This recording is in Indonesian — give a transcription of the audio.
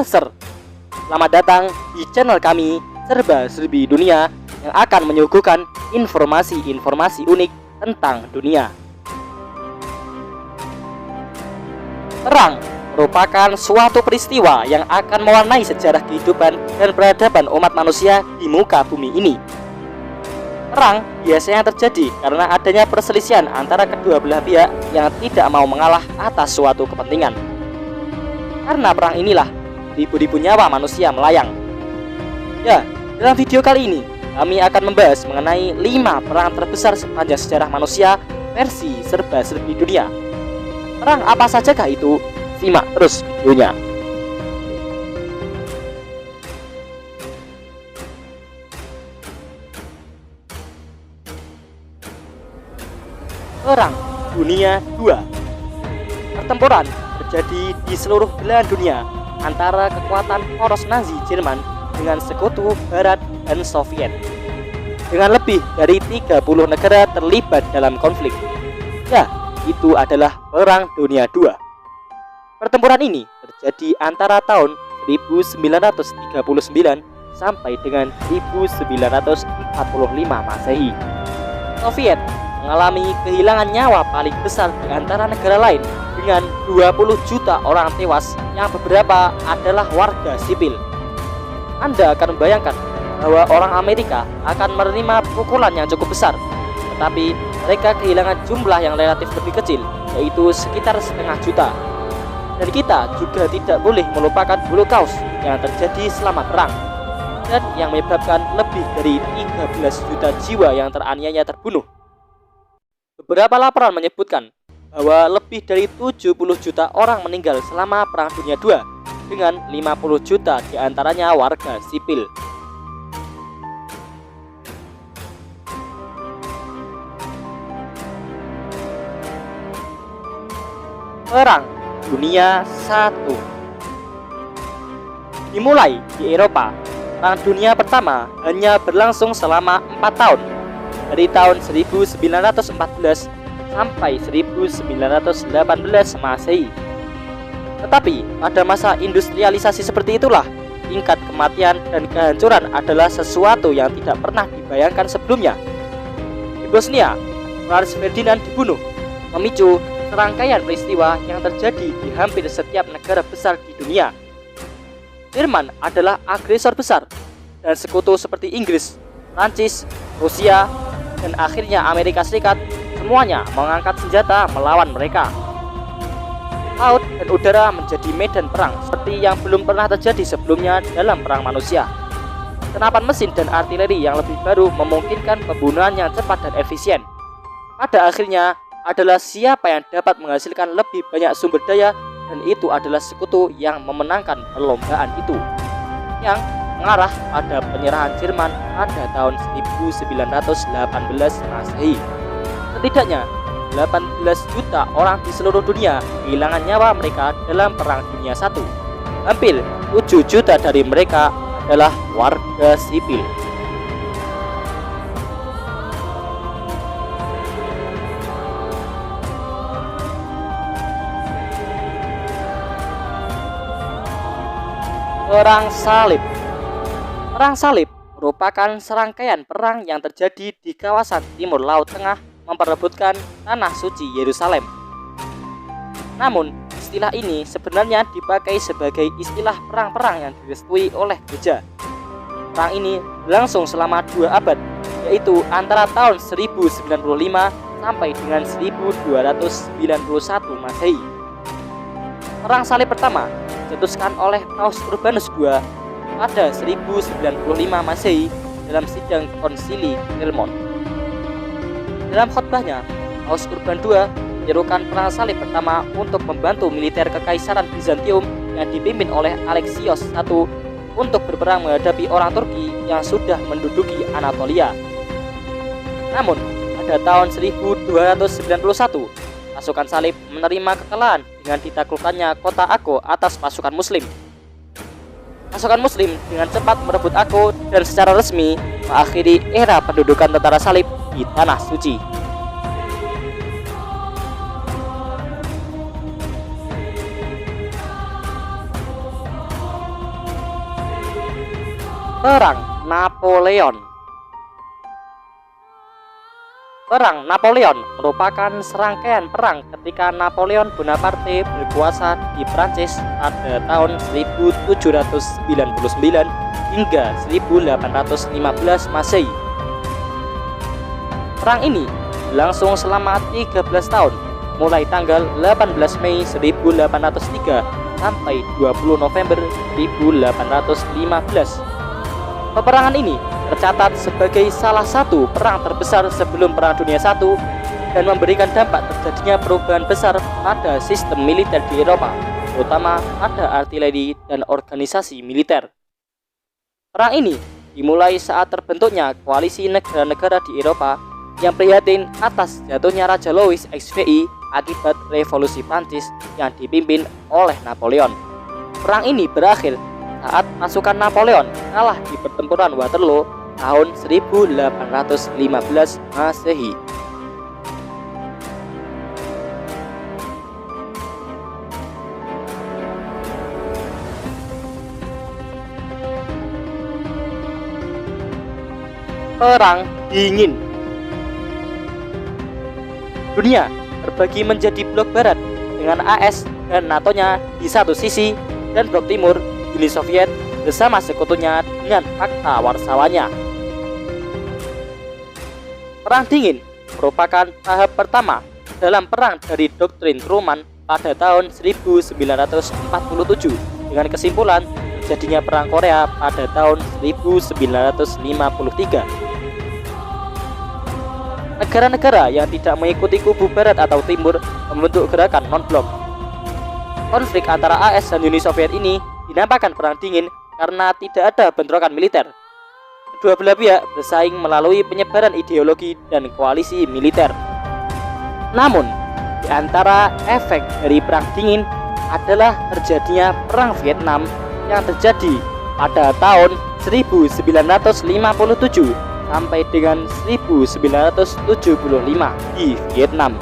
Ser. Selamat datang di channel kami Serba-Serbi Dunia yang akan menyuguhkan informasi-informasi unik tentang dunia. Perang merupakan suatu peristiwa yang akan mewarnai sejarah kehidupan dan peradaban umat manusia di muka bumi ini. Perang biasanya terjadi karena adanya perselisihan antara kedua belah pihak yang tidak mau mengalah atas suatu kepentingan. Karena perang inilah ribu-ribu nyawa manusia melayang. Ya, dalam video kali ini kami akan membahas mengenai 5 perang terbesar sepanjang sejarah manusia versi serba-serbi dunia. Perang apa sajakah itu? Simak terus videonya. Perang Dunia II. Pertempuran terjadi di seluruh belahan dunia antara kekuatan poros Nazi Jerman dengan sekutu Barat dan Soviet. Dengan lebih dari 30 negara terlibat dalam konflik. Ya, itu adalah Perang Dunia II. Pertempuran ini terjadi antara tahun 1939 sampai dengan 1945 Masehi. Soviet mengalami kehilangan nyawa paling besar di antara negara lain dengan 20 juta orang tewas yang beberapa adalah warga sipil. Anda akan membayangkan bahwa orang Amerika akan menerima pukulan yang cukup besar, tetapi mereka kehilangan jumlah yang relatif lebih kecil, yaitu sekitar setengah juta. Dan kita juga tidak boleh melupakan Holocaust yang terjadi selama perang dan yang menyebabkan lebih dari 13 juta jiwa yang teraniaya terbunuh. Beberapa laporan menyebutkan bahwa lebih dari 70 juta orang meninggal selama Perang Dunia II dengan 50 juta diantaranya warga sipil. Perang Dunia I dimulai di Eropa. Perang Dunia Pertama hanya berlangsung selama 4 tahun, dari tahun 1914 sampai 1918 Masehi. Tetapi pada masa industrialisasi seperti itulah, tingkat kematian dan kehancuran adalah sesuatu yang tidak pernah dibayangkan sebelumnya. Di Bosnia, Franz Ferdinand dibunuh, memicu serangkaian peristiwa yang terjadi di hampir setiap negara besar di dunia. Jerman adalah agresor besar, dan sekutu seperti Inggris, Prancis, Rusia, dan akhirnya Amerika Serikat semuanya mengangkat senjata melawan mereka. Laut dan udara menjadi medan perang seperti yang belum pernah terjadi sebelumnya dalam perang manusia. Senapan mesin dan artileri yang lebih baru memungkinkan pembunuhan yang cepat dan efisien. Pada akhirnya adalah siapa yang dapat menghasilkan lebih banyak sumber daya, dan itu adalah sekutu yang memenangkan perlombaan itu, yang mengarah pada penyerahan Jerman pada tahun 1918 Masehi. Setidaknya 18 juta orang di seluruh dunia kehilangan nyawa mereka dalam Perang Dunia I. Hampir 7 juta dari mereka adalah warga sipil. Perang Salib. Perang Salib merupakan serangkaian perang yang terjadi di kawasan Timur Laut Tengah memperebutkan tanah suci Yerusalem. Namun, istilah ini sebenarnya dipakai sebagai istilah perang-perang yang direstui oleh gereja. Perang ini berlangsung selama 2 abad, yaitu antara tahun 1095 sampai dengan 1291 Masehi. Perang Salib pertama dicetuskan oleh Paus Urbanus II pada 1095 Masehi dalam sidang konsili Clermont. Dalam khotbahnya, Paus Urban II menyerukan Perang Salib pertama untuk membantu militer Kekaisaran Bizantium yang dipimpin oleh Alexios I untuk berperang menghadapi orang Turki yang sudah menduduki Anatolia. Namun, pada tahun 1291, pasukan Salib menerima kekalahan dengan ditaklukkannya kota Akko atas pasukan Muslim. Pasukan Muslim dengan cepat merebut Akko dan secara resmi mengakhiri era pendudukan tentara Salib di Tanah Suci. Perang Napoleon. Perang Napoleon merupakan serangkaian perang ketika Napoleon Bonaparte berkuasa di Prancis pada tahun 1799 hingga 1815 Masehi. Perang ini berlangsung selama 13 tahun, mulai tanggal 18 Mei 1803 sampai 20 November 1815. Peperangan ini tercatat sebagai salah satu perang terbesar sebelum Perang Dunia I dan memberikan dampak terjadinya perubahan besar pada sistem militer di Eropa, terutama pada artileri dan organisasi militer. Perang ini dimulai saat terbentuknya koalisi negara-negara di Eropa yang prihatin atas jatuhnya Raja Louis XVI akibat revolusi Prancis yang dipimpin oleh Napoleon. Perang ini berakhir saat pasukan Napoleon kalah di pertempuran Waterloo tahun 1815 Masehi. Perang Dingin. Dunia terbagi menjadi blok barat dengan AS dan NATO-nya di satu sisi dan blok timur Uni Soviet bersama sekutunya dengan Fakta Warsawanya. Perang Dingin merupakan tahap pertama dalam perang dari doktrin Truman pada tahun 1947 dengan kesimpulan terjadinya Perang Korea pada tahun 1953. Negara-negara yang tidak mengikuti kubu barat atau timur membentuk gerakan non-blok. Konflik antara AS dan Uni Soviet ini dinamakan Perang Dingin karena tidak ada bentrokan militer. Kedua belah pihak bersaing melalui penyebaran ideologi dan koalisi militer. Namun, di antara efek dari Perang Dingin adalah terjadinya Perang Vietnam yang terjadi pada tahun 1957 sampai dengan 1975 di Vietnam.